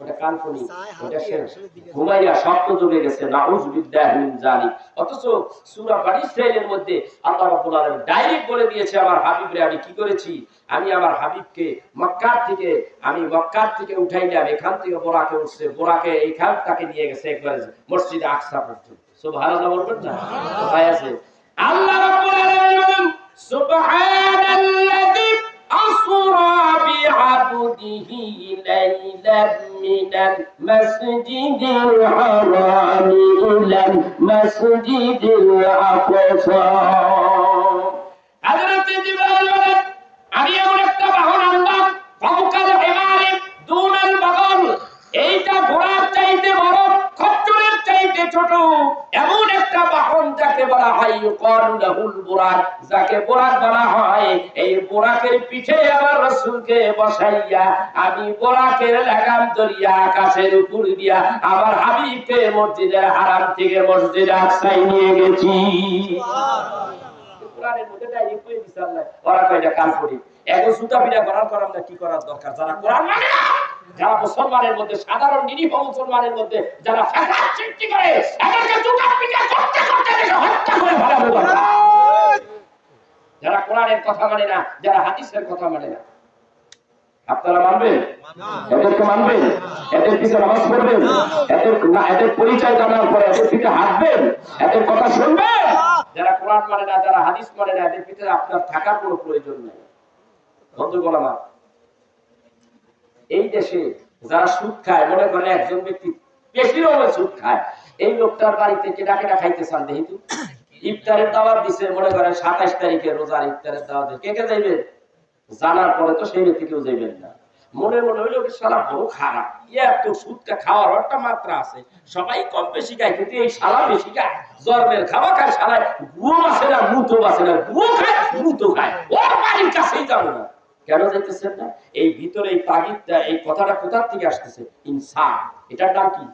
ওটা কাল্পনিক, ওটা সে ঘুমাইয়া স্বপ্ন জুড়ে গেছে, নাউযু বিল্লাহি মিন যালিক। অথচ সূরা বনী ইসরাঈলের মধ্যে আল্লাহ রাব্বুল আলামিন ডাইরেক্ট বলে দিয়েছে আমার হাবিবরে আমি কি করেছি, আমি আমার হাবিবকে মক্কা থেকে উঠাইলাম, এখান থেকে বোরাকে উঠছে, বোরাকে এইখান তাকে নিয়ে গেছে একবার মসজিদে আকসা পর্যন্ত। সুবহানাল্লাহ বলবেন না? কোথায় আছে? আল্লাহ রাব্বুল আলামিন বলেন সুবহানাল্লাযী আসরা বিআবদিহি লাইলান মিনাল মাসজিদিল হারাম ইলাল মাসজিদিল আকসা। হযরত জিবরাইল বলেন আমি এমন একটা বাহন আনলাম, ফাওকাল হিমারি দুনাল বাগল, এইটা ঘোড়ার চাইতে বড়, খচ্চরের চাইতে ছোট, এমন একটা বাহন যাকে বলা হয় ইউকারুল বুরাক, যাকে বুরাক বলা হয়। এই বুরাকের পিঠে আমার রাসূলকে বসাইয়া আমি বুরাকের লাগাম ধরিয়া আকাশের উপর দিয়া আমার হাবিবকে মসজিদের হারাম থেকে মসজিদে আকসায় নিয়ে গেছি। সুবহানাল্লাহ। কোরআনের মধ্যে ডাইরেক্ট কই দিছে আল্লাহ, ওরা কয়টা কান পড়ি এগো সুতা পিটা করার পর আমরা কি করার দরকার? যারা কোরআন মানে না, যারা মুসলমানের মধ্যে সাধারণ নিরীহ মুসলমানের মধ্যে যারা ফাসাদ সৃষ্টি করে, এদেরকে জুতা পিটা করতে করতে দেখে হত্যা করে ফেলার দরকার। যারা কোরআনের কথা মানে না, যারা হাদিসের কথা মানে না, আপনারা মানবেন? এদেরকে মানবেন? এদের পিছনে নামাজ পড়বেন? এদের পরিচয় জানার পরে এদের পিছনে হাঁটবেন? এদের কথা শুনবেন? যারা কোরআন মানে না, যারা হাদিস মানে না, এদের পিছনে আপনার থাকার কোনো প্রয়োজন নেই। বন্ধুগণ আমার, এই দেশে যারা সুদ খায়, মনে করেন একজন ব্যক্তি বেশিরভাগ সুদ খায়, এই লোকটার বাড়িতে কেনা কেনা খাইতে চান যেহেতু ইফতারের দাওয়াত দিছে, মনে করেন 27 তারিখে রোজার ইফতারের দাওয়াত, কে কে যাইবেন? জানার পরে তো সেই ব্যক্তি কেউ যাইবেন না। মনে মনে হইলো শালা বড় খারাপ, এত সুদটা খাওয়ার একটা মাত্রা আছে, সবাই কম বেশি খায়, কিন্তু এই শালা বেশি খায়, জন্মের খাওয়া খায়, শালায় গুয়ো আছে না মুতো আছে না, গুয়ো খায় মুতো খায়, ওর বাড়ির কাছেই যাবো না। কেন যাইতেছেন না? এই ভিতরে এই তাগিদটা, এই কথাটা কোথা থেকে আসতেছে? ইনসাফ। এটার নাম কি?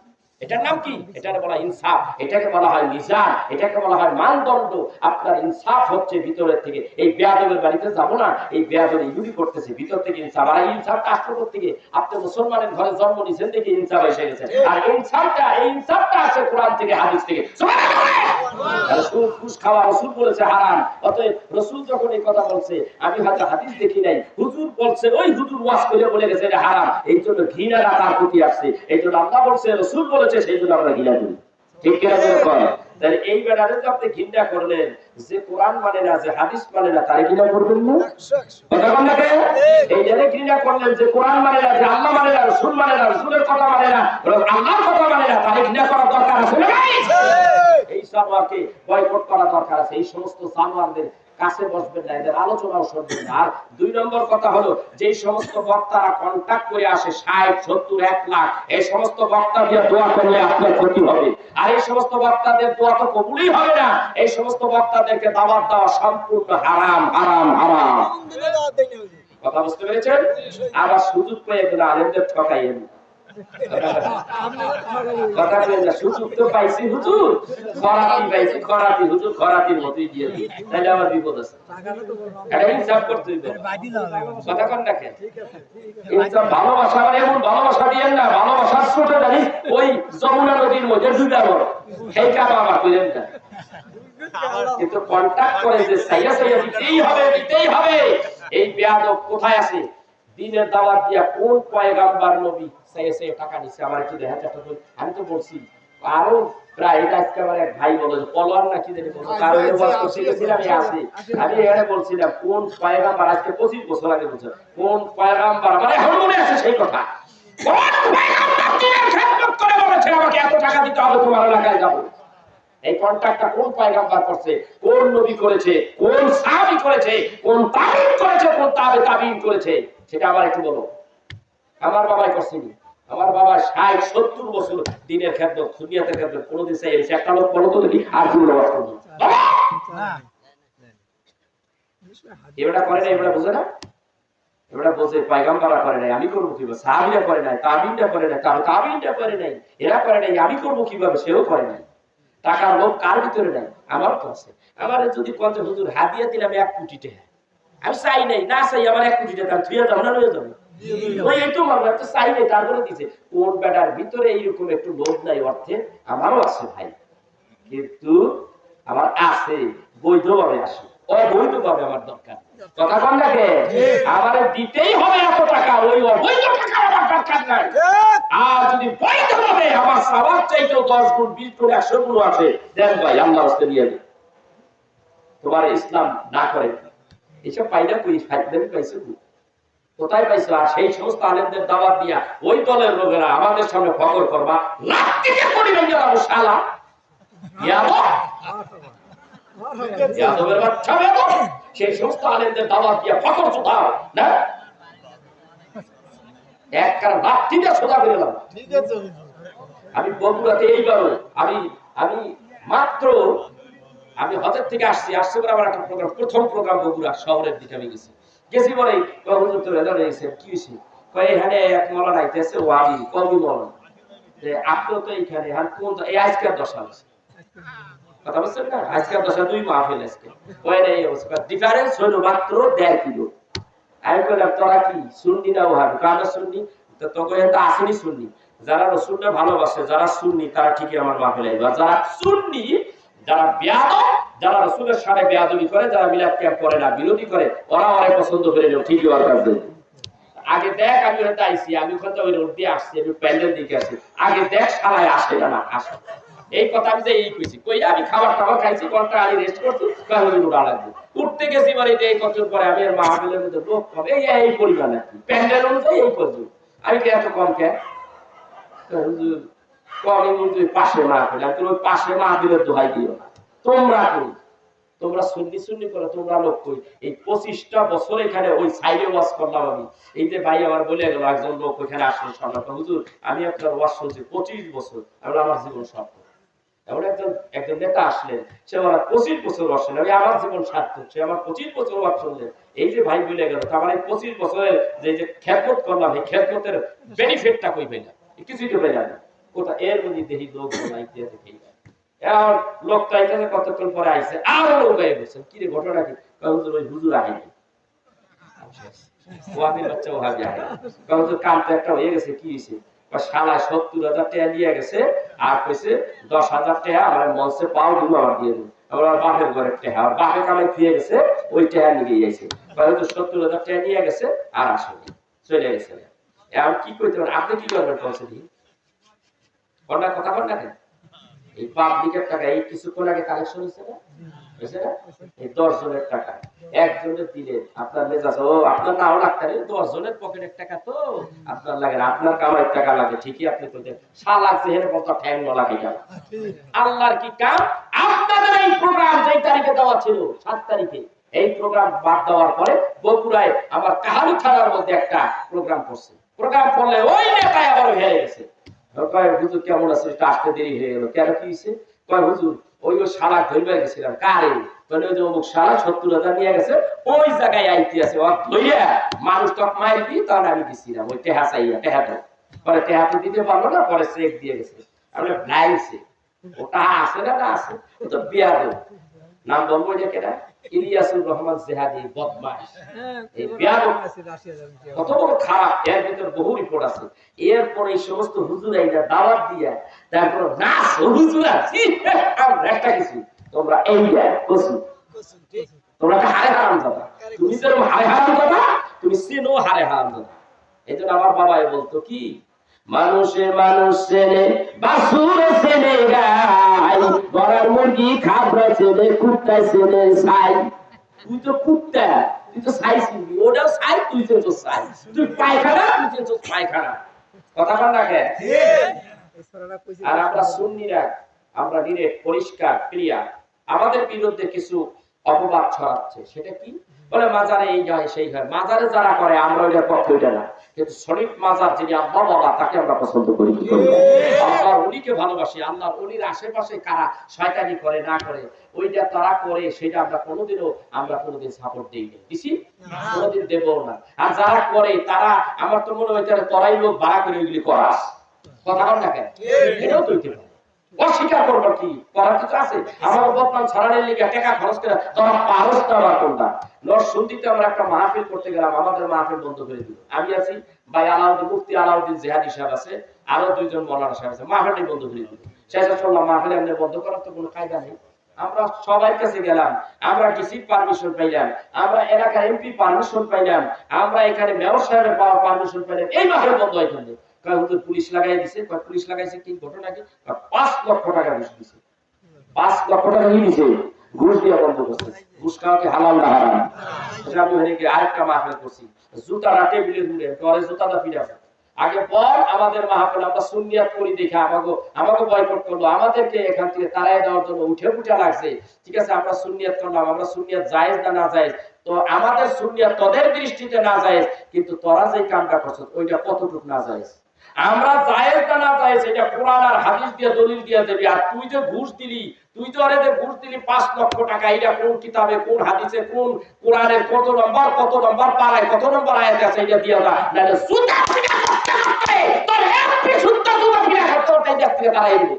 এটার নাম কি? এটাকে বলা ইনসাফ, এটাকে বলা হয় মিজান, এটাকে বলা হয় মানদণ্ড। আপনার ইনসাফ হচ্ছে ভিতরের থেকে। এই বেয়াদবের বাড়িতে যাব না, এই বেয়াদব ইউরি করতেছে, ভিতর থেকে ইনসাফ। আর এই ইনসাফটা আসলো থেকে আপনি মুসলমানের ঘরে জন্ম নিয়েছেন দেখে ইনসাফ এসে গেছে। আর এই ইনসাফটা আছে কোরআন থেকে, হাদিস থেকে। ঘুষ খাওয়া রাসূল বলেছে হারাম, অতএব রাসূল যখন এই কথা বলছে, আমি হয়তো হাদিস দেখি নাই, হুজুর বলছে, ওই হুজুর ওয়াজ করে বলে গেছে এটা হারাম, এই জন্য ঘৃণাটা তার প্রতি আসছে। এই জন্য আল্লাহ বলছে, রাসূল বলেছে, সেই জন্য আমরা ঘৃণা করি। ঠিক কিনা বলেন? তাহলে এই বেড়ারে তো আপনি ঘৃণা করলেন, যে কোরআন মানে না, যে হাদিস মানে না, তারে ঘৃণা করবেন না? কথা বল না কে? এই যারে ঘৃণা করলেন, যে কোরআন মানে না, যে আল্লাহ মানে না, রাসূল মানে না, রাসূলের কথা মানে না, আল্লাহর কথা মানে না, তারে ঘৃণা করার দরকার আছে না? এই জানোয়ারকে বয়কট করা দরকার আছে। এই সমস্ত জানোয়ারদের কাছে বসবেন না, এদের আলোচনাও শুনবেন না। আর 2 নম্বর কথা হলো, যে সমস্ত বক্তারা কন্টাক্ট করে আসে 60, 70, 1 লাখ, এই সমস্ত বক্তা দিয়ে দোয়া করলে আপনার ক্ষতি হবে। আর এই সমস্ত বক্তাদের দোয়া তো কবুলই হবে না। এই সমস্ত বক্তাদেরকে দাওয়াত দেওয়া সম্পূর্ণ হারাম হারাম হারাম। কথা বুঝতে পেরেছেন? আবার সুযোগ পেয়ে গেলে আলেমদের ঠকাইয়েন। কথা বলেন না, সুযোগ তো পাইছি হুজুর, খরাতি পাইছি, খরাতি হুজুর, খরাতির মতোই দিয়ে দিই, তাহলে আমার বিপদ আছে। এটা হিসাব করতে হবে। কথা কোন দেখেন, ইনসাফ ভালোবাসা মানে এমন ভালোবাসা দিয়েন না, ভালোবাসার ছোট জানি ওই যমুনা নদীর মধ্যে ডুবে বড়, সেই কাজ আবার করেন না। কিন্তু কন্টাক্ট করে যে সাইয়া সাইয়া দিতেই হবে, এই বেয়াদব কোথায় আছে? দিনের দাওয়াত দিয়া কোন পয়গাম্বার নবী সাইয়া সাইয়া টাকা নিছে? আমার একটু দেখা যাচ্ছে। আমি তো বলছি আরো প্রায়, এটা আজকে আমার এক ভাই বলে পলোয়ার না কি জানি বলতো, কারো ওয়াজ করতে গেছিলাম, আমি এখানে বলছিলাম কোন পয়গাম্বার, আজকে 25 বছর আগে বলছে, কোন পয়গাম্বার, মানে এখন মনে আছে সেই কথা, কোন পয়গাম্বার দিনের খেদমত করে বলেছে আমাকে এত টাকা দিতে হবে তোমার এলাকায় যাব? এই কন্ট্রাক্টটা কোন পয়গাম্বার করছে, কোন নবী করেছে, কোন সাহাবী করেছে, কোন তাবিঈন করেছে, কোন তাবিঈন করেছে, সেটা আবার একটু বলো। আমার বাবাই করছেনি, আমার বাবা 60-70 বছর দিনের খেদমত, দুনিয়াতে খেদমত, কোনদিন চাইছে একটা লোক বলো তো দেখি আর কি নামাজ পড়বে? এবারে করে না, এবারে বুঝে না, এবারে বলছে পয়গাম্বররা করে নাই, আমি করবো কিভাবে? সাহাবীরা করে নাই, তাবিঈনরা করে নাই, তাবিঈনরা করে নাই, এরা করে নাই, আমি করবো কিভাবে? সেও করে নাই। টাকার লোক কার ভিতরে নাই? আমার তো আছে। আমার যদি 50 হুজুর হাদিয়া দিলাম 1 কোটি টাকা, আমি চাই নাই, না চাই, আমার 1 কোটি টাকা তুই দাও না, লয়ে যাবে, ওই একটু মারবে তো চাইলে তারপরে দিছে কোন বেটার ভিতরে এইরকম একটু লোভ নাই অর্থে আমারও আছে ভাই, কিন্তু আমার আছে বৈধভাবে আসে, অবৈধভাবে আমার দরকার। কথা কম নাকি? আমার দিতেই হবে এত টাকা, ওই অবৈধ টাকা আমার দরকার নাই। আর যদি বৈধভাবে আমার সবার চাইতেও 10 গুণ 20 গুণ 100 গুণ আছে, দেন ভাই আল্লাহ রাস্তে নিয়ে দিন। তোমার ইসলাম না করে এসব পাইলে কই ফাইদেন পাইছে কোথায় পাইছো? আর সেই সমস্ত আলেমদের দাওয়াত দিয়া ওই দলের লোকেরা আমাদের সামনে ফখর করবা, লাখ থেকে করি না গেলাম শালা ইয়াদবের বাচ্চা বেদব, সেই সমস্ত আলেমদের দাওয়াত দিয়া ফখর চোদাও না, এক কার লাখ থেকে সোজা করে দিলাম। ঠিক আছে, আমি বগুড়াতে এইবারও আমি মাত্র আমি হজের থেকে আসছি পরে আমার একটা প্রোগ্রাম, প্রথম প্রোগ্রাম বগুড়া শহরের দিকে আমি গেছি বলে হুজুর তো রেজাল্ট হয়েছে, কি হয়েছে? কয় এখানে এক মৌলানা আইতেছে, ও আমি কবি মৌলানা, যে আপনিও তো এইখানে আর কোন এই আজকের দশা হচ্ছে, কথা বলছেন না, আজকের দশা 2 মাহফিল আজকে, কয় না এই অবস্থা, ডিফারেন্স হইল মাত্র 1.5 কিলো। আমি বললাম তোরা কি সুন্নি না ওহাবি? কারণ সুন্নি তো তোকে তো আসেনি সুন্নি, যারা রসুলটা ভালোবাসে, যারা সুন্নি তারা ঠিকই আমার মাহফিলে আইবা, যারা সুন্নি, যারা বেয়াদব, যারা রাসূলের সাথে বেয়াদবি করে, যারা মিলাদ ক্যাম্প করে না, বিরোধী করে, ওরা ওরে পছন্দ করে নেও, ঠিকই ওর কাছে। আগে দেখ আমি ওখানে আইছি, আমি ওখানে ওই রোড দিয়ে আসছি, আমি প্যান্ডেল দিকে আসি, আগে দেখ শালায় আসে না আসে। এই কথা আমি যে এই কইছি, কই আমি খাবার খাইছি, ঘন্টা আগে রেস্ট করছি, কই উড়া লাগবে, উঠতে গেছি মানে এই কতক্ষণ পরে আমি আর মাহফিলের মধ্যে লোক কবে এই পরিমাণ আর কি প্যান্ডেল অনুযায়ী এই পর্যন্ত আমি কি এত কম কে হুজুর কমে মুজুর পাশে মাহফিল, আমি ওই পাশে মাহফিলের দোহাই দিও না, তোমরা কই, তোমরা সুন্নি করো, তোমরা লোক কই। এই 25টা বছর এখানে ওই সাইডে ওয়াজ করলাম আমি, এই যে ভাই আমার বলে গেল একজন লোক ওইখানে আসলে শোনা, হুজুর আমি আপনার ওয়াজ শুনছি 25 বছর, আমার জীবন সার্থক। এমন একজন নেতা আসলেন, সে আমার 25 বছর ওয়াজ শুনলেন, আমি আমার জীবন সার্থক, সে আমার 25 বছর ওয়াজ শুনলেন। এই যে ভাই বলে গেল, আমার এই 25 বছরের যে খেদমত করলাম, এই খেদমতের বেনিফিটটা কই পেলাম? কিছুই তো পেলাম না। কোথা এর মধ্যে দেখি লোক বলাইতে দেখি আর লোকটা এখানে কতক্ষণ পরে আইছে, আরো লোক গায়ে বলছেন, কি রে ঘটনা কি? হুজুর ওই হুজুর আইনি, ও আমি বাচ্চা ও হাবি আইনি, হুজুর কাম তো একটা হয়ে গেছে, কি হয়েছে? শালা 70,000 টাকা দিয়ে গেছে, আর কইছে 10,000 টাকা আমার মঞ্চে পাও দিব, আমার দিয়ে দিন, আমার বাপের ঘরের টাকা, আর বাপে কামাই দিয়ে গেছে, ওই টাকা নিয়ে গেছে, 70,000 টাকা নিয়ে গেছে, আর আসেনি, চলে গেছে। এখন কি করতে পারেন আপনি, কি করবেন? পৌঁছে দিই কন্যা কথা কন না কেন? এই পাবলিকের টাকা এই কিছুক্ষণ আগে কালেকশন হয়েছে না, হয়েছে না? এই 10 জনের টাকা একজনের দিলে আপনার মেজাজ, ও আপনার নাও লাগতে 10 জনের পকেটের টাকা তো আপনার লাগে না, আপনার কামাইয়ের টাকা লাগে ঠিকই, আপনি তো শালা যেহেতু কত ঠ্যাং নলা কেটা আল্লাহর কি কাম। আপনাদের এই প্রোগ্রাম যেই তারিখে দেওয়া ছিল 7 তারিখে, এই প্রোগ্রাম বাদ দেওয়ার পরে বগুড়ায় আমার কাহালু থানার মধ্যে একটা প্রোগ্রাম করছে, প্রোগ্রাম করলে ওই নেতায় আবার হেরে গেছে। হুজুর কেমন আছে, আসতে দেরি হয়ে গেল, কেন কি হয়েছে? হুজুর ওই শালা ধরবে গেছিলাম, কারে? ওই যে অমুক শালা 70,000 নিয়ে গেছে, ওই জায়গায় আইতে আছে, ও ধইয়া মানুষ তক মাইল দিয়ে তখন আমি দিছিলাম ওই টেহা চাইয়া, টেহা দাও, পরে টেহা তো দিতে পারলো না, পরে চেক দিয়ে গেছে, আমরা ব্লাইন্ড চেক, ওটা আছে না আছে, ও তো বিয়া দেব, নাম বলবো যে কেটা, ইলিয়াসুর রহমান জেহাদি, বদমাশ, এই বিয়াদব কত বড় খারাপ, এর ভিতর বহু রিপোর্ট আছে। এরপরে এই সমস্ত হুজুর আইনা দাওয়াত দিয়া, তারপর নাচ হুজুর আছে একটা কিছু, তোমরা এই কসু, তোমরা একটা হারে হারাম দাদা, তুমি যেরকম হারে হারাম দাদা, তুমি চেনো হারে হারাম দাদা। এই জন্য আমার বাবাই বলতো কি, মানুষে মানুষ চেনে, বাসুরে চেনে গাই, গড়ার মুরগি খাবরা চেনে, কুত্তা চেনে ছাই। তুই তো কুত্তা, তুই তো ছাই চিনবি, ওটাও ছাই, তুই চেনছো ছাই, তুই পায়খানা, তুই চেনছো পায়খানা, কথা বল না কেন? আর আমরা সুন্নিরা, আমরা ডিরেক্ট পরিষ্কার ক্লিয়ার, আমাদের বিরুদ্ধে কিছু অপবাদ ছড়াচ্ছে, সেটা কি? বলে মাজারে এই হয় সেই হয়, মাজারে যারা করে আমরা ওইটার পক্ষে ওইটা না, কিন্তু শরীফ মাজার যিনি আল্লাহ বাবা, তাকে আমরা পছন্দ করি, আল্লাহর ওলিকে ভালোবাসি। আল্লাহর ওলির আশেপাশে কারা শয়তানি করে না করে, ওইটা তারা করে, সেটা আমরা কোনোদিন সাপোর্ট দিই না, দিছি কোনোদিন দেবো না। আর যারা করে তারা, আমার তো মনে হয় তারাই লোক ভাড়া করে ওইগুলি করাস, কথা বল না কেন? এটাও তো হইতে পারে, অস্বীকার করবো কি করার কিছু আছে? আমার বদনাম ছড়ানোর লিগে টাকা খরচ করে তোরা পারস না বা কোনটা। নরসিংদীতে আমরা একটা মাহফিল করতে গেলাম, আমাদের মাহফিল বন্ধ করে দিল। আমি আছি, ভাই আলাউদ্দিন, মুফতি আলাউদ্দিন জিহাদি সাহেব আছে, আরো দুইজন মৌলানা সাহেব আছে, মাহফিলটাই বন্ধ করে দিল। শেষে শুনলাম মাহফিল এমনি বন্ধ করার তো কোনো কায়দা নেই। আমরা সবার কাছে গেলাম, আমরা ডিসি পারমিশন পাইলাম, আমরা এলাকার এমপি পারমিশন পাইলাম, আমরা এখানে মেয়র সাহেবের পারমিশন পাইলাম, এই মাহফিল বন্ধ হয়ে গেল। পুলিশ লাগাই দিছে, পুলিশ লাগাইছে কি ঘটনা কি, 5 লক্ষ টাকা ঘুষ দিছে, 5 লক্ষ টাকা দিছে, ঘুষ দিয়ে বন্ধ করছে। ঘুষ খাওয়া কি হালাল না হারাম? আমি ওখানে গিয়ে আরেকটা মাহফিল করছি, জুতাটা টেবিলে ঘুরে পরে জুতাটা ফিরাবে আগে পর আমাদের মাহফিল আমরা সুন্নিয়াত করি দেখে আমাকে বয়কট করলো, আমাদেরকে এখান থেকে তাড়াই দেওয়ার জন্য উঠে লাগছে। ঠিক আছে, আমরা সুন্নিয়াত করলাম, আমরা সুন্নিয়াত জায়েজ না জায়েজ, তো আমাদের সুন্নিয়াত তোদের দৃষ্টিতে না জায়েজ, কিন্তু তোরা যে কামটা করছিস ওইটা কতটুকু না জায়েজ। আমরা জায়েজ না জায়েজ এটা কোরআন আর হাদিস দিয়ে দলিল দিয়ে দেবি। আর তুই যে ঘুষ দিলি, তুই তো আরে ঘুষ দিলি 5 লক্ষ টাকা, এটা কোন কিতাবে, কোন হাদিসে, কোন কোরআনের কত নম্বর পারায় কত নম্বর আয়াত আছে, এটা দিয়ে দাও, নালে সুতা ফিরা করতে করতে তোর একটি সুতা ফিরা করতে করতে দেখ থেকে দাঁড়াই দিবে।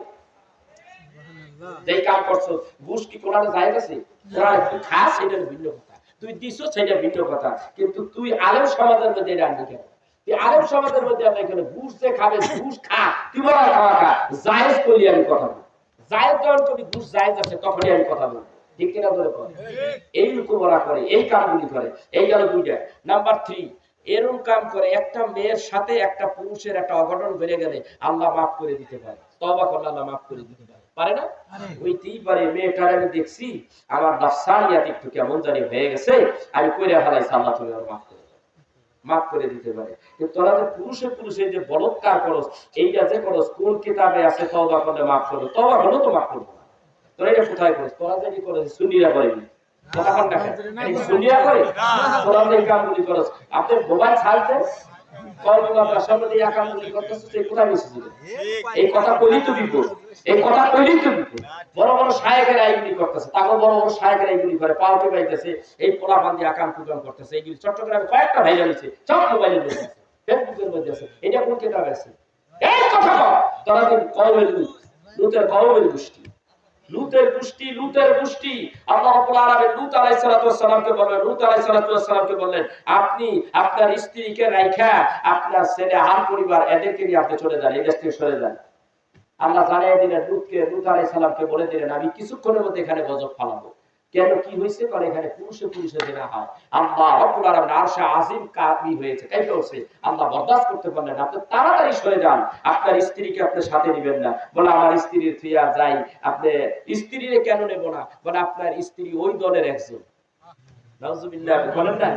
যেই কাম করছো, ঘুষ কি কোরআনে জায়েজ আছে? কোরআনে তুই খাস এটা ভিন্ন কথা, তুই দিছো সেটা ভিন্ন কথা, কিন্তু তুই আলেম সমাজের মধ্যে এটা আনবি কেন? আলেম সমাজের মধ্যে আমরা এখানে ঘুষ যে খাবে, ঘুষ খা, তুই বড় খাওয়া খা, জায়েজ করি আমি কথা বলি, জায়েজ যখন কবি ঘুষ জায়েজ আছে তখনই আমি কথা বলি, ঠিক কিনা ধরে করে এই রকম ওরা করে, এই কামগুলি করে। এই গেল দুইটা। নাম্বার 3, এরকম কাম করে একটা মেয়ের সাথে একটা পুরুষের একটা অঘটন বেড়ে গেলে আল্লাহ মাফ করে দিতে পারে, তওবা করলে আল্লাহ মাফ করে দিতে পারে, পারে না? হইতেই পারে। মেয়েটার আমি দেখছি আমার বাচ্চানিয়াত একটু কেমন জানি হয়ে গেছে, আমি কইরা ফেলাইছি, আল্লাহ তুমি আর মাফ করে দিতে পারে। কিন্তু তোরা যে পুরুষে যে বলৎকার করস, এইটা যে করস কোন কিতাবে আছে তওবা করলে মাফ করবে? তওবা হলো তো মাফ করবে না। তোরা এটা কোথায় করস? তোরা যে কি করস সুন্নিরা করেনি, কথা কোন দেখেন এই সুন্নিরা করে, তোরা যে কামগুলি করস, আপনি মোবাইল ছাড়তে কলমা ভাষার মধ্যে এই কামগুলি করতেছ, এই কোথায় মিশে এই কথা কইলি তো বিপদ, এই কথা কইলি তো বিপদ। বড় বড় শায়েখেরা এইগুলি করতেছে, তারপর বড় বড় শায়েখেরা এইগুলি করে, পাওয়াতে পাইতেছে, এই পোলাপান দিয়ে আকাম কুকাম করতেছে, এইগুলি চট্টগ্রামে কয়েকটা ভাইরাল হয়েছে, সব মোবাইলের মধ্যে আছে, ফেসবুকের মধ্যে আছে। এটা কোন কিতাবে আছে? এই কথা কও, তোরা তো কওমের লুতের কওমের গোষ্ঠী, লুতের গোষ্ঠী। আল্লাহ রাব্বুল আলামিন লূত আলাইহিস সালাতু ওয়াস সালামকে বললেন, লূত আলাইহিস সালাতু ওয়াস সালামকে বললেন, আপনি আপনার স্ত্রীকে রাইখা আপনার ছেলে হাল পরিবার এদেরকে নিয়ে আপনি চলে যান, এই দেশ থেকে সরে যান। আল্লাহ জানিয়ে দিলেন লূত আলাইহিস সালামকে বলে দিলেন, আমি কিছুক্ষণের মধ্যে এখানে গজব ফালাবো। কেন, কি হয়েছে? কারণ এখানে পুরুষে জেনা হয়। আল্লাহ রাব্বুল আলামিন আরশে আজিম কাবি হয়েছে, কাইফা হচ্ছে, আল্লাহ বরদাস্ত করতে পারলেন না। আপনি তাড়াতাড়ি সরে যান, আপনার স্ত্রীকে আপনি সাথে নেবেন না। বলে আমার স্ত্রীর থিয়া যাই, আপনি স্ত্রীরে কেন নেব না? বলে আপনার স্ত্রী ওই দলের একজন, নাউজুবিল্লাহ বলেন না,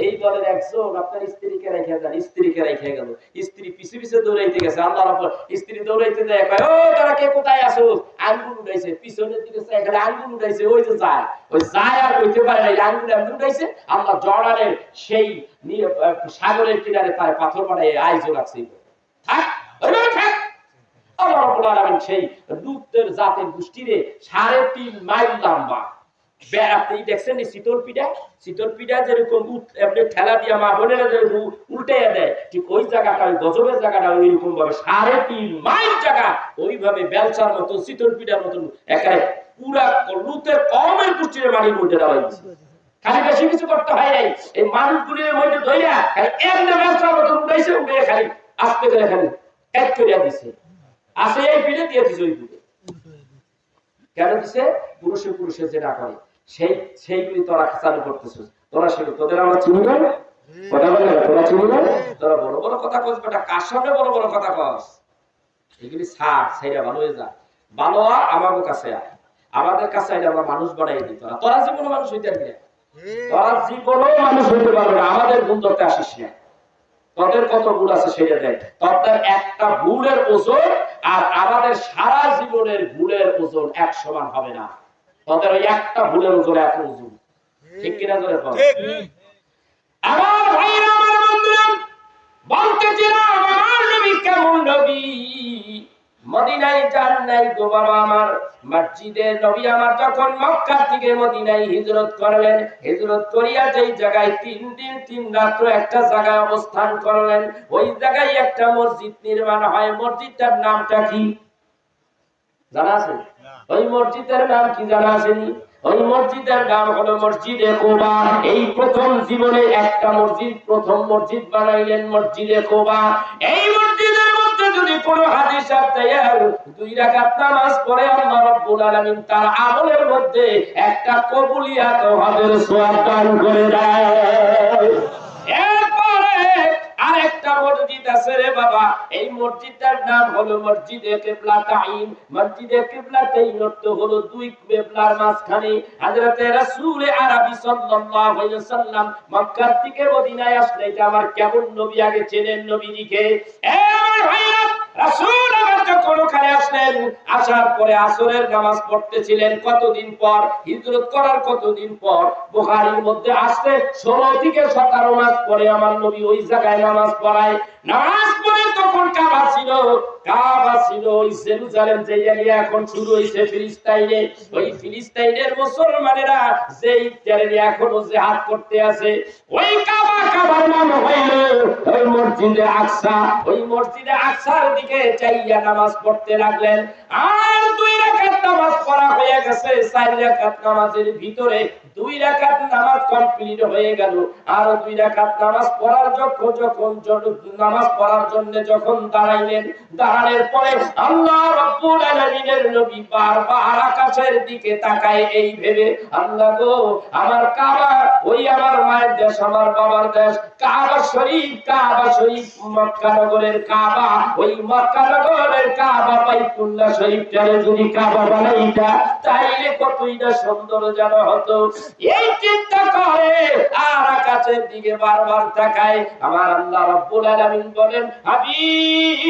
এই দলের একজন, আপনার স্ত্রীকে রেখে যান। স্ত্রীকে রেখে গেল, স্ত্রী পিছে পিছে দৌড়াইতে গেছে। আল্লাহ রাব্বুল, স্ত্রী দৌড়াইতে যায়, কয় ও তোরা কে কোথায় আছো? আঙ্গুল উঠাইছে, পিছনের দিকে এখানে আঙ্গুল উঠাইছে, ওই যে যায়, ওই যায় আর কইতে পারে না, আঙ্গুল আঙ্গুল উঠাইছে। আল্লাহ জর্ডানের সেই সাগরের কিনারে তার পাথর বানায় আইজো রাখছে, থাক ওইভাবে থাক। আল্লাহ রাব্বুল আলামিন সেই লূতের জাতের গোষ্ঠীরে 3.5 মাইল লম্বা, আপনি দেখছেন শীতল পিঠা যেরকম আপনি ঠেলা দিয়া মা বোনেরা যেরকম উল্টাইয়া দেয়, ঠিক ওই জায়গাটা, ওই গজবের জায়গাটা ওইরকম ভাবে 3.5 মাইল জায়গা ওইভাবে বেলচার মতো শীতল পিঠার মতন একেবারে পুরা লূতের কমের গোষ্ঠীর মাটির মধ্যে দেওয়া হয়েছে। খালি বেশি কিছু করতে হয় নাই, এই মানুষগুলির মধ্যে ধইরা খালি এমনি বেলচার মতন উঠাইছে, উঠে খালি আস্তে করে খালি এক করিয়া দিছে, আসে এই পিঠে দিয়ে দিছে। ওই পিঠে কেন দিছে? পুরুষে যেটা করে সেইগুলি তোরা চালু করতেছিস, তোরা সেগুলো, তোদের আমরা চিনি না, কথা বলে তোরা চিনি না, তোরা বড় বড় কথা কস, বেটা কার সামনে বড় বড় কথা কস? এগুলি ছাড়া ভালো হয়ে যা, ভালো আমাদের কাছে আয়, আমাদের কাছে আইলে আমরা মানুষ বানাই দিই। তোরা জীবনে মানুষ হইতে পারবি না, তোরা জীবনেও মানুষ হইতে পারবে না, আমাদের গুণ ধরতে আসিস না। তোদের কত ভুল আছে সেটা দেখ, তোদের একটা ভুলের ওজন আর আমাদের সারা জীবনের ভুলের ওজন এক সমান হবে না। তোদের ওই একটা ভুলের ওজন এত ওজন, ঠিক কিনা ধরে বল। আমার ভাইরা, আমার বন্ধুরা, বলতেছিলাম আমার নবী কেমন নবী, মদিনায় যান নাই গো বাবা আমার। মসজিদে নবী আমার যখন মক্কা থেকে মদিনায় হিজরত করলেন, হিজরত করিয়া যেই জায়গায় 3 দিন 3 রাত্র একটা জায়গায় অবস্থান করলেন, ওই জায়গায় একটা মসজিদ নির্মাণ হয়। মসজিদটার নামটা কি? জানা আছে? ওই মসজিদের নাম কি জানা আসেনি? ওই মসজিদের নাম হলো মসজিদে কুবা। এই প্রথম জীবনে একটা মসজিদ, প্রথম মসজিদ বানাইলেন মসজিদে কুবা। এই মসজিদের মধ্যে যদি কোনো হাজী সাহেব তাইয়ার 2 রাকাত নামাজ পড়ে, আল্লাহ রাব্বুল আলামিন তার আমলের মধ্যে একটা কবুলিয়াত ও হজের সওয়াব দান করে দেয়। এরপরে আরেকটা মসজিদ আছে রে বাবা, এই মসজিদটার নাম হলো মসজিদে কিবলাতাইন। মসজিদে কিবলাতাইন অর্থ হলো 2 কিবলার মাঝখানে। হযরতে রাসূল আরবি সাল্লাল্লাহু আলাইহি ওয়াসাল্লাম মক্কা থেকে মদিনায় আসলে, এটা আমার কেমন নবী আগে চেনেন নবীজিকে? এ আমার ভাইরা, রাসূল আমার যখন ওখানে আসলেন, আসার পরে আসরের নামাজ পড়তেছিলেন। কতদিন পর? হিজরত করার কতদিন পর? বুখারীর মধ্যে আসছে 16 থেকে 17 মাস পরে আমার নবী ওই জায়গায় নামাজ পড়ায়। নামাজ পড়ে তখন কাবা ছিল, কাবা ছিল ওই জেরুজালেম যে এরিয়া এখন শুরু হইছে ফিলিস্তিনে। ওই ফিলিস্তিনের মুসলমানেরা যেই জায়গায় এখনো জিহাদ করতে আছে, ওই কাবার নাম হইল ওই মসজিদে আকসা। ওই মসজিদে আকসার দিকে চাইয়া নামাজ পড়তে লাগলেন। আর 2 রাকাত নামাজ পড়া হয়ে গেছে। 4 রাকাত নামাজের ভিতরে 2 রাকাত নামাজ কমপ্লিট হয়ে গেল। আর 2 রাকাত নামাজ পড়ার যখন নামাজ পড়ার জন্য যখন দাঁড়াইলেন, দাঁড়ানোর পরে আল্লাহ রাব্বুল আলামিনের নবী বারবার আকাশের দিকে তাকায় এই ভেবে, আল্লাহ গো, আমার কাবা, ওই আমার মায়ের দেশ, আমার বাবার দেশ, কাবা শরীফ, কাবা শরীফ মক্কা নগরের কাবা, ওই মক্কা নগরের কাবা বাইতুল্লাহ শরীফটারে যদি কাবা বানাইতা তাইলে কতই না সুন্দর যেন হতো। এই চিন্তা করে আর আকাশের দিকে বারবার তাকায়। আমার আল্লাহ রাব্বুল আলামিন বলেন, হাবিব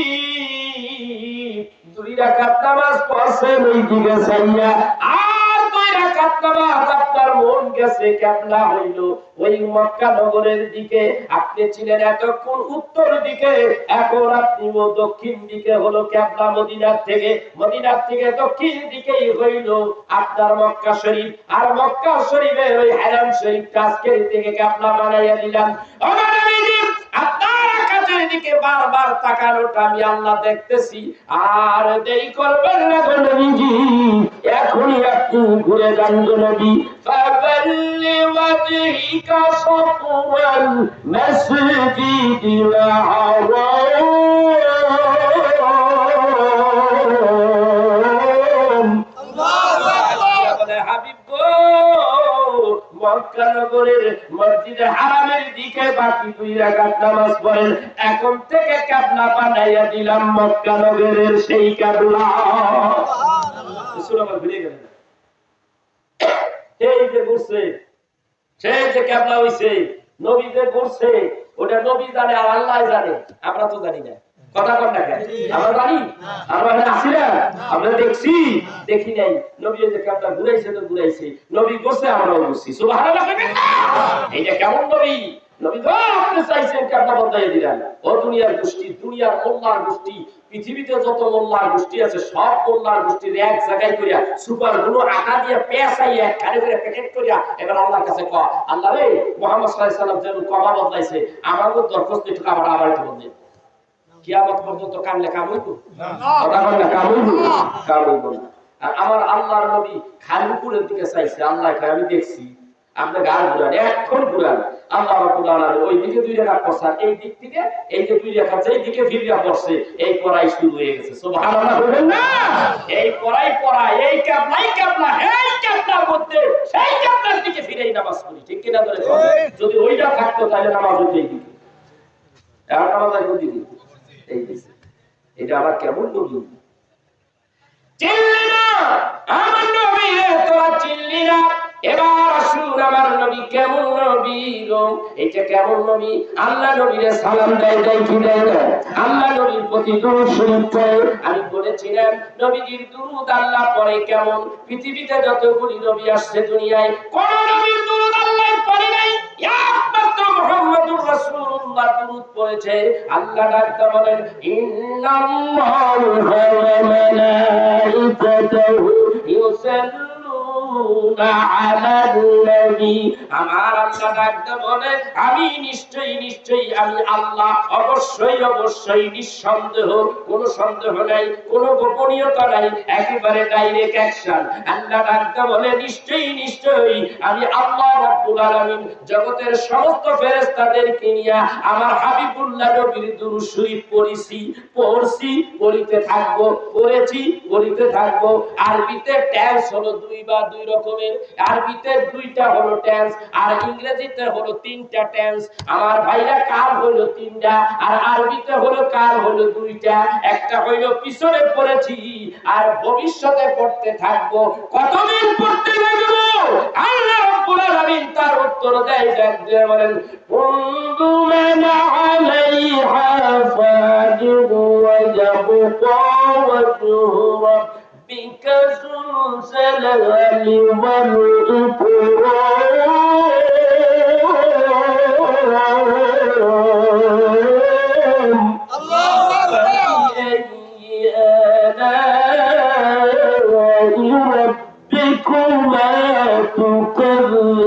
2 রাকাত নামাজ পড়ছেন ওই দিকে চাইয়া, আর 2 রাকাত নামাজ আপনার মন গেছে কিবলা হইল ওই মক্কা নগরের দিকে। আপনি ছিলেন এতক্ষণ উত্তর দিকে, এখন আপনি দক্ষিণ দিকে হলো কিবলা। মদিনার থেকে দক্ষিণ দিকেই হইল আপনার মক্কা শরীফ। আর মক্কা শরীফের ওই হারাম শরীফ আজকের থেকে কিবলা বানাইয়া দিলাম। আপনার আকাশের দিকে বারবার তাকানোটা আমি আল্লাহ দেখতেছি। আর দেরি করবেন না গো নবীজি, এখনই আপনি ঘুরে যান গো নবী। ফাবাল্লি ওয়াজহিকা সাতওয়াল মাসজিদিল হারাম। হাবিব গো, মক্কা নগরের মসজিদে হারামের দিকে বাকি 2 রাকাত নামাজ পড়েন। এখন থেকে কিবলা বানাইয়া দিলাম মক্কা নগরের সেই কিবলা। সুবহানাল্লাহ। ভুলে গেলেন সেই যে ঘুরছে, সেই যে কিবলা হইছে, নবী যে ঘুরছে, ওটা নবী জানে আর আল্লাহ জানে, আমরা তো জানি না। কথা কন না কেন? আমরা জানি, আমরা আছি না, আমরা দেখছি, দেখি নাই। নবী যে কিবলা ঘুরাইছে তো ঘুরাইছে, নবী ঘুরছে, আমরাও ঘুরছি। সুবহানাল্লাহ। এইটা কেমন নবী? নবী তো আপনি চাইছেন কিবলা বদলাই দিলেন। ও দুনিয়ার গোষ্ঠী, দুনিয়ার মোল্লার গোষ্ঠী, পৃথিবীতে যত মোল্লার গোষ্ঠী আছে সব মোল্লার গোষ্ঠীর এক জায়গায় করিয়া সুপার গুলো আটা দিয়ে পেঁচাইয়া খালি করে প্যাকেট করিয়া এবার আল্লাহর কাছে কয়, আল্লাহ রে, মুহাম্মদ সাল্লাল্লাহু আলাইহি সাল্লাম যেন কমা বদলাইছে, আমারও দরখাস্ত একটু আবার একটু বদলে। কিয়ামত পর্যন্ত কানলে কাম হইব না? কথা বল না, কাম হইব? কাম হইব না। আর আমার আল্লাহর নবী খালিপুরের দিকে চাইছে, আল্লাহ কয় আমি দেখছি আপনি গাল ঘুরান, এখন ঘুরান। আল্লাহ রাব্বুল আলামিন ওই দিকে 2 রাকাত পড়ছেন, এই দিক থেকে এই যে 2 রাকাত যেই দিকে ফিরিয়া পড়ছে, এই পড়াই শুরু হয়ে গেছে। সুবহানাল্লাহ বলেন না? এই পড়াই এই কিবলাই কিবলা, এই কিবলার মধ্যে সেই কিবলার দিকে ফিরেই নামাজ পড়ি, ঠিক কি না বলেন? যদি ওইটা থাকতো তাহলে নামাজ হইতো এই দিকে, আর নামাজ আর কোন দিকে? এই দিকে। এটা আবার কেমন নবী? চিল্লি না আমার নবী, তোরা চিল্লি না। এবার আসুন আমার নবী কেমন নবী গো? এটা কেমন নবী? আল্লাহ নবীরে সালাম দেয় কি দেয় না? আল্লাহ নবীর প্রতি দরুদ শরীফ পড়ে। আমি বলেছিলাম নবীজির দরুদ আল্লাহ পড়ে কেমন? পৃথিবীতে যতগুলি নবী আসছে দুনিয়ায় কোন নবীর দরুদ আল্লাহ পড়ে নাই, একমাত্র মুহাম্মদুর রাসূলুল্লাহ দরুদ পড়েছে। আল্লাহ ডাকতে বলেন, ইন্নাল্লাহু ওয়া মালাইকাতাহু ইউসাল্লুনা আমার আল্লাহ ডাকতে বলে আমি নিশ্চয়ই আমি আল্লাহ অবশ্যই নিঃসন্দেহ, কোনো সন্দেহ নাই, কোনো গোপনীয়তা নাই, একেবারে ডাইরেক্ট অ্যাকশন। আল্লাহ ডাকতে বলে নিশ্চয়ই আমি আল্লাহ রাব্বুল আলামিন জগতের সমস্ত ফেরেশতাদেরকে নিয়ে আমার হাবিবুল্লাহ নবীর দুরূদ শরীফ পড়িতে থাকবো, পড়িতে থাকবো। আরবিতে টেন্স হলো দুই রকমের, আরবিতে দুইটা হলো টেন্স, আর ইংরেজিতে হলো তিনটা টেন্স। আমার ভাইরা কাল হলো তিনটা, আর আরবিতে হলো কাল হলো দুইটা। একটা হইলো পিছনে পড়েছি, আর ভবিষ্যতে পড়তে থাকবো। কতদিন পড়তে লাগবো? আল্লাহ রাব্বুল আলামিন তার উত্তর দেয়, বলেন কুনতু মান আলাইহা ফাজিরু ওয়া ইয়াবকা ওয়াজহু রাব্বিকা যুল জালালি ওয়াল ইকরাম। আল্লাহু আকবার। ربكما تكذبان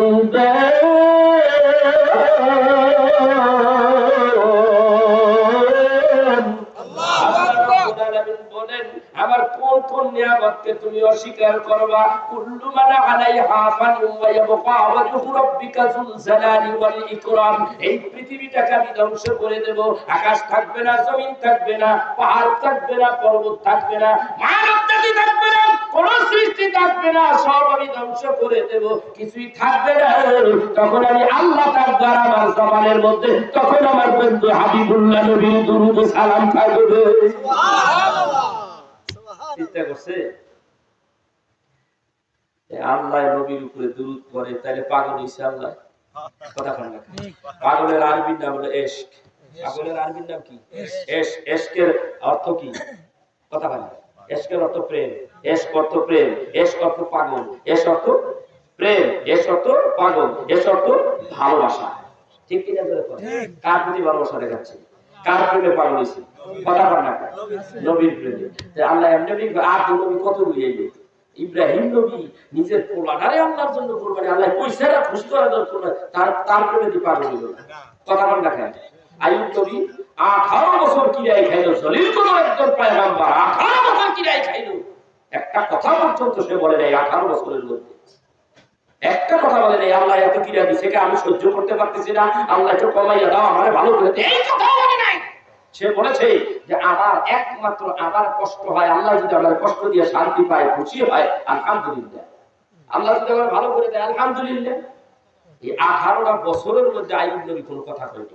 আমার কোন নিয়ামতকে তুমি অস্বীকার করবা? কুল্লু মান আলাইহা ফান ওয়া ইয়াবকা ওয়াজহু রাব্বিকা যুল জালালি ওয়াল ইকরাম। এই পৃথিবীটাকে আমি ধ্বংস করে দেব, আকাশ থাকবে না, জমিন থাকবে না, পাহাড় থাকবে না, পর্বত থাকবে না, মানব জাতি থাকবে না, কোন সৃষ্টি থাকবে না, সব আমি ধ্বংস করে দেব, কিছুই থাকবে না। তখন আমি আল্লাহ তাআলা আমার জবানের মধ্যে তখন আমার বন্ধু হাবিবুল্লাহ নবীর দুরূদ ও সালাম থাকবে। সুবহানাল্লাহ। চিন্তা করছে আল্লাহ নবীর উপরে দুরূদ পড়ে, তাহলে পাগল হইছে আল্লাহ? কথা বলেন না। পাগলের আরবির নাম হলো ইশক। পাগলের আরবির নাম কি? ইশকের অর্থ কি? কথা বলেন। ইশকের অর্থ প্রেম, ইশক অর্থ প্রেম, ইশক অর্থ পাগল, ইশক অর্থ প্রেম, ইশক অর্থ পাগল, ইশক অর্থ ভালোবাসা। ঠিক কি না? কার প্রতি ভালোবাসা দেখাচ্ছে? কার প্রেমে পাগল হইছে? কথা বলেন না। নবীর প্রেমে। আল্লাহ এমনি আর নবী কত বুঝিয়ে ইব্রাহিম নবী নিজের পোলাটারে আল্লাহর জন্য কুরবানি, আল্লাহ পয়সাটা খুশি করার জন্য তার প্রেমে দি পাগল হইল না। কথা বলেন না। আইয়ুব নবী 18 বছর কিরাই খাইলো, জলিল কোন একজন পয়গম্বর 18 বছর কিরাই খাইলো, একটা কথা পর্যন্ত সে বলে নাই। 18 বছরের মধ্যে একটা কথা বলে নাই আল্লাহ এত কিরা দিছে কে আমি সহ্য করতে পারতেছি না, আল্লাহ একটু কমাইয়া দাও, আমারে ভালো করে দাও, এই কথা বলে নাই। সে বলেছে যে আমার একমাত্র আমার কষ্ট হয়, আল্লাহ যদি আমার কষ্ট দিয়ে শান্তি পায়, খুশি হয়, আলহামদুলিল্লাহ। আল্লাহ যদি আমার ভালো করে দেয়, আলহামদুলিল্লাহ। এই 18টা বছরের মধ্যে আইয়ুব নবী কোনো কথা কইল।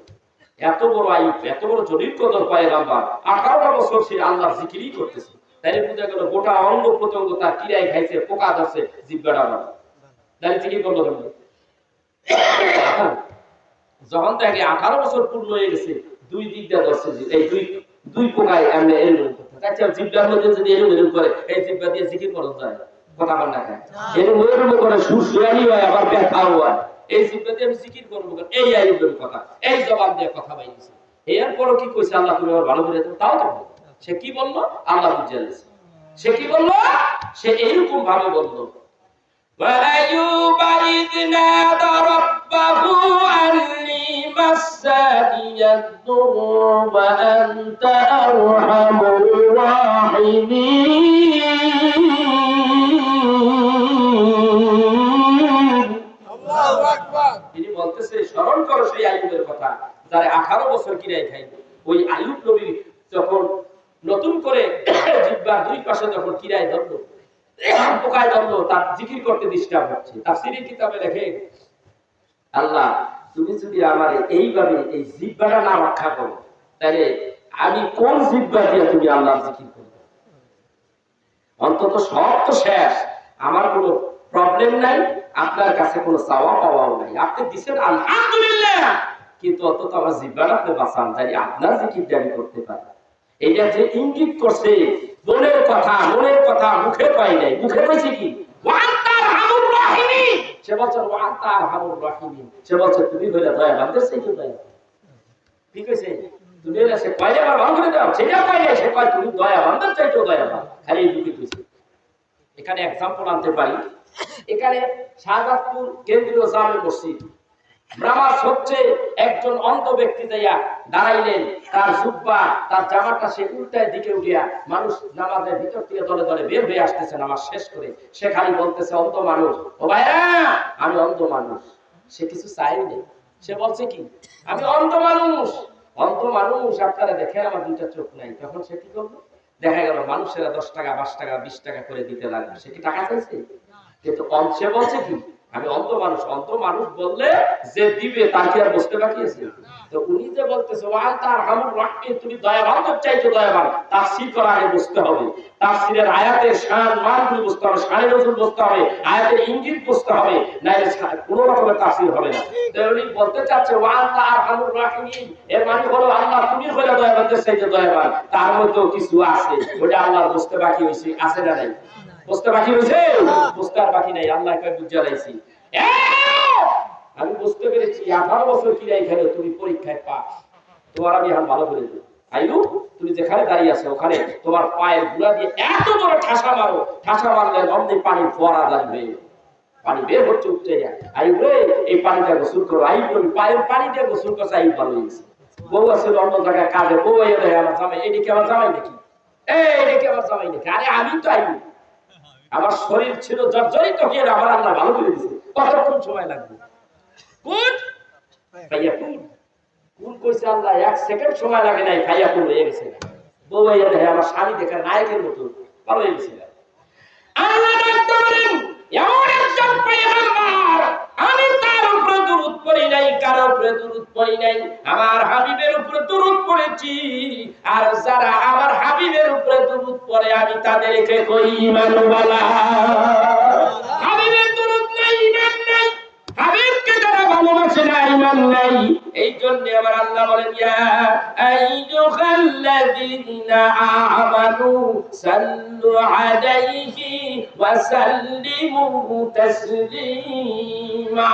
এত বড় আইয়ুব, এত বড় জলিল কদর পয়গম্বর, 18টা বছর সে আল্লাহর জিকিরই করতেছে। তাইলে বুঝা গেল গোটা অঙ্গ প্রত্যঙ্গ তার কিরাই খাইছে, পোকা ধরছে, জিব্বাটা বড়। তাইলে জিকির করলো কেন? যখন তাকে 18 বছর পূর্ণ হয়ে গেছে, দুই দিকটা ধরছে, এই দুই পোকায় এমনি এরকম করতে। আচ্ছা, জিব্বার মধ্যে যদি এরকম করে, এই জিব্বা দিয়ে জিকির করা যায়? কথা বল না। এরকম করে সুশিয়ানি হয়, আবার ব্যথাও হয়। এই জিব্বা দিয়ে আমি জিকির করবো, এই আইয়ুবের কথা, এই জবান দিয়ে কথা বাইছে। এরপরও কি কইছে আল্লাহ তুমি আমার ভালো করে দাও, তাও তো সে কি বললো আল্লাহ বুঝিয়ে দিয়েছে। সে কি বললো? সে এইরকম ভাবে বললো وَأَيُّوبَ إِذْ نَادَى رَبَّهُ أَنِّي مَسَّنِيَ الضُّرُّ وَأَنْتَ أَرْحَمُ الرَّاحِمِينَ। আল্লাহু আকবার। তিনি বলতেছে স্মরণ করো সেই আইয়ুবের কথা, যারা 18 বছর কিরাই খাইল। ওই আইয়ুব নবী যখন নতুন করে জিহ্বার দুই পাশে যখন কিরাই ধরলো, পোকায় ধরলো, তার জিকির করতে ডিস্টার্ব হচ্ছে। তাফসীরের কিতাবে লেখে আল্লাহ তুমি যদি আমার এইভাবে এই জিহ্বাটা না রক্ষা করো, তাহলে আমি কোন জিহ্বা দিয়ে তুমি আল্লাহর জিকির করবে? অন্তত সব তো শেষ, আমার কোনো প্রবলেম নাই, আপনার কাছে কোনো চাওয়া পাওয়াও নাই, আপনি দিচ্ছেন আলহামদুলিল্লাহ, কিন্তু অন্তত আমার জিহ্বাটা আপনি বাঁচান, জানি আপনার জিকিরটা আমি করতে পারি। এটা যে ইঙ্গিত করছে মনের কথা মুখে পাই নাই, মুখে পাইছে কি ওয়ান্তার হামুর রাহিমিন। সে বলছে ওয়ান্তার হামুর রাহিমিন, সে বলছে তুমি হইলা দয়াবানদের চাইতে দয়া। ঠিক আছে, তুমি হইলা সে কয়টা আমার ভালো করে দাও, সেটা পাই নাই, সে কয় তুমি দয়াবানদের চাইতে দয়াবান। খালি এই দুটি কইছে। এখানে एग्जांपल আনতে পারি, এখানে শাহজাদপুর কেন্দ্রীয় জামে মসজিদ নামাজ হচ্ছে, একজন অন্ধ ব্যক্তি যাইয়া দাঁড়াইলেন, তার জুব্বা তার জামাটা সে উল্টায় দিকে উঠিয়া, মানুষ নামাজের ভিতর থেকে দলে দলে বের হয়ে আসতেছে নামাজ শেষ করে, সে খালি বলতেছে অন্ধ মানুষ, ও ভাইরা আমি অন্ধ মানুষ। সে কিছু চাইনি, সে বলছে কি আমি অন্ধ মানুষ, অন্ধ মানুষ আপনারা দেখেন আমার দুইটা চোখ নাই। তখন সে কি করলো, দেখা গেল মানুষেরা 10 টাকা 5 টাকা 20 টাকা করে দিতে লাগলো। সে কি টাকা চাইছে? কিন্তু সে বলছে কি আমি অন্ধ মানুষ। অন্ধ মানুষ বললে যে দিবে তাকে আর বুঝতে বাকি আছে? তো উনি যে বলতেছে ওয়ান তার হামুর রাখতে তুমি দয়াবান তো চাইছো, দয়াবান তাফসীর করা আগে বুঝতে হবে, তাফসীরের আয়াতের শান মানগুলো বুঝতে হবে, শানে নজুল বুঝতে হবে, আয়াতের ইঙ্গিত বুঝতে হবে, নাইলে কোনো রকমের তাফসীর হবে না। তো উনি বলতে চাচ্ছে ওয়ান তার হামুর রাখনি, এর মানে হলো আল্লাহ তুমি হলো দয়াবানদের চাইতে দয়াবান, তার মধ্যেও কিছু আছে ওটা আল্লাহর বুঝতে বাকি হইছে, আছে না নাই? বুঝতে বাকি হয়েছে? বুঝতে আর বাকি নাই, আল্লাহ কয় বুঝা লাইছি। আমি বুঝতে পেরেছি 18 বছর কি এখানে তুমি পরীক্ষায় পাস, তোমার আমি এখন ভালো করে দেব। আইয়ু তুমি যেখানে দাঁড়িয়ে আছো ওখানে তোমার পায়ের গুড়া দিয়ে এত বড় ঠাসা মারো, ঠাসা মারলে অমনি পানি ফোয়ারা যাবে, পানি বের হচ্ছে উঠছে। আইয়ু রে এই পানিটা গোসল করো, আইয়ু পায়ের পানি দিয়ে গোসল করছে, আইয়ু ভালো হয়েছে। বউ আছে অন্য জায়গায় কাজে, বউ এনে আমার জামাই, এদিকে আমার জামাই নাকি, এদিকে আমার জামাই নাকি, আরে আমি তো আইয়ু, আমার শরীর ছিল জর্জরিত হয়ে আমার আল্লাহ ভালো করে দিয়েছে, কতক্ষণ সময় লাগবে? কোন ভাইয়া কোন কইছে আল্লাহ 1 সেকেন্ড সময় লাগে নাই, ভাইয়া কোন হয়ে গেছে। বউ ভাইয়া দেখে আমার স্বামী দেখে নায়কের মতো ভালো হয়ে গেছে। আল্লাহ ডাকতে বলেন এমন একজন পয়গম্বর আমি তার উপরে দরুদ পড়ি নাই, কারো উপরে দরুদ পড়ি নাই, আমার হাবিবের উপরে দরুদ পড়েছি। আর যারা আমার হাবিবের উপরে দরুদ পড়ে আমি তাদেরকে কই ঈমানওয়ালা। হাবিবের দরুদ নাই ঈমান নাই, হাবিবকে যারা ভালোবাসে না ঈমান নাই। এই জন্য আমার আল্লাহ বলেন ইয়া আইয়ুহাল্লাযীনা আমানু সাল্লু আলাইহি ওয়া সাল্লিমু তাসলিমা।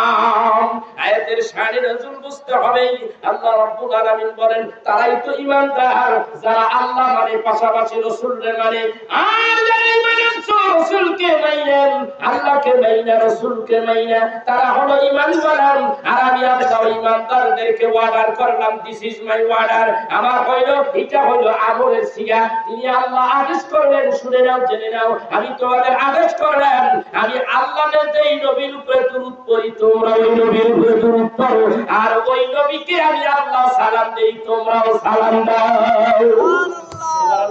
আয়াতের শানে নজুল বুঝতে হবে। আল্লাহ রাব্বুল আলামিন বলেন তারাই তো ঈমানদার যারা আল্লাহ মানে পাশাপাশি রাসূলকে মানে। আর যারা ঈমান আনছো রাসূলকে মানেন, আল্লাহকে মানেন, রাসূলকে মানেন, তারা হলো ঈমানওয়ালা। আর আমি আল্লাহ ঈমানদারদেরকে অর্ডার করলাম, দিস ইজ মাই অর্ডার। আমার হইল এটা হইল আমলের সিগা। তিনি আল্লাহ আদেশ করলেন, শুনে নাও জেনে নাও, আমি তোমাদের আদেশ করলাম, আমি আল্লাহর যেই নবীর উপরে দরুদ পড়ি তোমরা ওই নবীর উপরে দরুদ পড়ো, আর ওই নবীকে আমি আল্লাহ সালাম দেই তোমরাও সালাম দাও।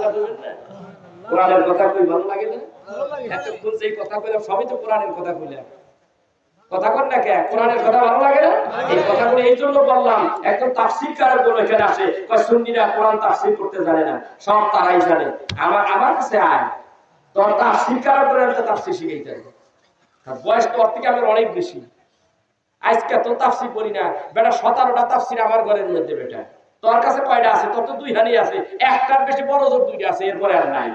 সুবহানাল্লাহ। কোরআনের কথা কই ভালো লাগে না? এতক্ষণ যেই কথা কইলাম সবই তো কোরআনের কথা কইলাম। কথা কর না কে? কোরআনের কথা ভালো লাগে না? এই কথাগুলো এই জন্য বললাম, একদম তাফসীরকারের বলে এখানে আসে, কয় সুন্নিরা কোরআন তাফসীর করতে জানে না, সব তারাই জানে। আমার কাছে আয়, তোর তাফসীরকারের বলে একটা তাফসীর শিখাইতে হবে। বয়স তোর থেকে আমার অনেক বেশি, আজকে তো তাফসীর করি না বেটা, 17টা তাফসীর আমার ঘরের মধ্যে বেটা। তোর কাছে কয়টা আছে? তোর তো 2 হানি আছে, একটার বেশি বড় জোর 2টা আছে, এরপরে আর নাই।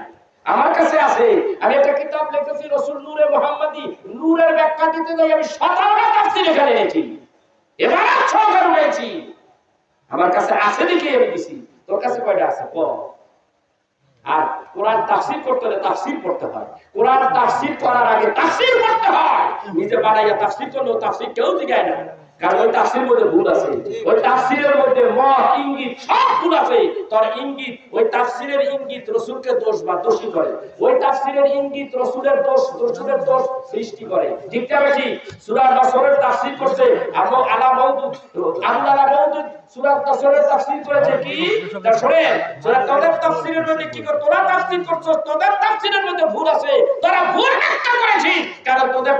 আমার কাছে আছে, আমি একটা কিতাব লিখেছি রাসূল নূরে মুহাম্মাদি, নূরের ব্যাখ্যা দিতে যাই আমি 17টা তাফসীর এখানে এনেছি, এবার সহকারে রয়েছি। আমার কাছে আছে দেখি আমি দিছি, তোর কাছে কয়টা আছে ক? আর কোরআন তাফসীর করতে হলে তাফসীর পড়তে হয়, কোরআন তাফসীর করার আগে তাফসীর পড়তে হয়। নিজে বানাইয়া তাফসীর করলেও তাফসীর কেউ শিখায় না, কারণ ওই তাফসীরের মধ্যে ভুল আছে, ওই তাফসীরের মধ্যে মত ইঙ্গিত সব ভুল আছে। তোর ইঙ্গিত, ওই তাফসীরের ইঙ্গিত রাসূলকে দোষ বা দোষী করে, ওই তাফসীরের ইঙ্গিত রাসূলের দোষ সৃষ্টি করে। ঠিক না বেশি? সূরা বাসরের তাফসীর করছে আলা মাউদুদ, আল্লাহ মাউদুদ সূরা বাসরের তাফসীর করেছে কি? তা শুনেন, সূরা তাওবার তাফসীরের মধ্যে কি করে তোরা তাফসীর করছস, তোদের তাফসীরের মধ্যে ভুল আছে, তোরা ভুল ব্যাখ্যা করেছিস, কারণ তোদের